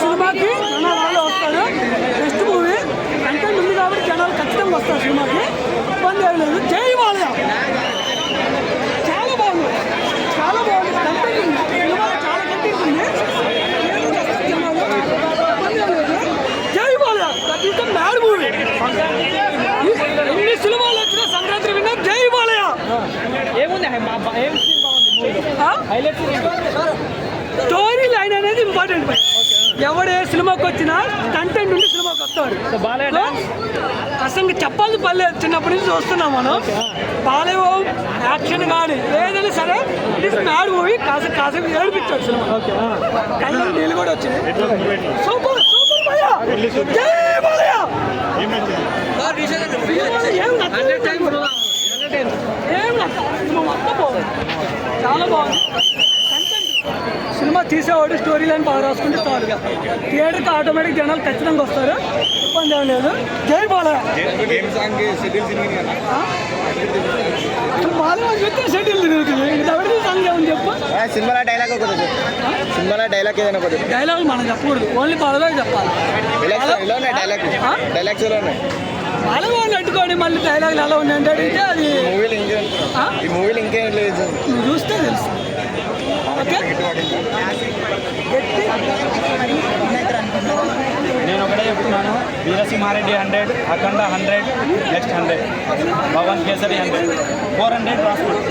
సినిమాకి జనాలు వస్తాడు. బెస్ట్ మూవీ కంటెంట్ ఉంది కాబట్టి జనాలు ఖచ్చితంగా వస్తారు సినిమాకి. ఇబ్బంది ఏం లేదు. జై బాలయ్య చాలా బాగుంది, చాలా బాగుంది. కంటెంట్ ఉంది సినిమాలో, చాలా కంటెంట్ ఉంది. జై Balayya that is the mad movie. ఎన్ని సినిమాలు వచ్చినా సంక్రాంతి విన్నర్ జై బాలయ్య. స్టోరీ లైన్ అనేది ఇంపార్టెంట్. ఎవడే సినిమాకి వచ్చినా కంటెంట్ ఉండి సినిమాకి వస్తాడు. అసలు చెప్పాల్సి పర్లేదు. చిన్నప్పటి నుంచి చూస్తున్నాం మనం. బాలయ్య యాక్షన్ కానీ ఏదైనా సరే ఇట్ ఇస్ మ్యాడ్ మూవీ. కాసేపు ఏడిపించాడు సినిమా. కళ్ళకి నీళ్ళు కూడా వచ్చింది. సూపర్ సూపర్ భయ్యా. జై బాలయ్య. చాలా బాగుంది. సినిమా తీసేవాడు స్టోరీ లైన్ బాగా రాసుకుంటే చాలుగా థియేటర్కి ఆటోమేటిక్ జనాలు ఖచ్చితంగా వస్తారు. ఇబ్బంది ఏం లేదు. జై బాలయ్య. బాలయ్య చెప్తే షెడ్యూల్ తిరుగుతుంది. ఎవరికి సాంగ్ ఏమని చెప్పు. సినిమాలో డైలాగ్ ఒకటి, సినిమాలో డైలాగ్ ఏదైనా ఒకటి. డైలాగ్ మనం చెప్పకూడదు, ఓన్లీ బాలయ్య చెప్పాలి. డైలాగ్స్ ఎలా ఉన్నాయి? బాలయ్య అట్టుకోండి. మళ్ళీ డైలాగులు ఎలా ఉన్నాయంటే అడిగితే అది ఈ మూవీలు ఇంకేం లేదు, నువ్వు చూస్తే తెలుసు. ఓకే, నేను ఒకటే చెప్తున్నాను. వీరసింహారెడ్డి 100, అఖండ 100, నెక్స్ట్ 100, పవన్ కేసరి 100, 400 రాసుకోండి.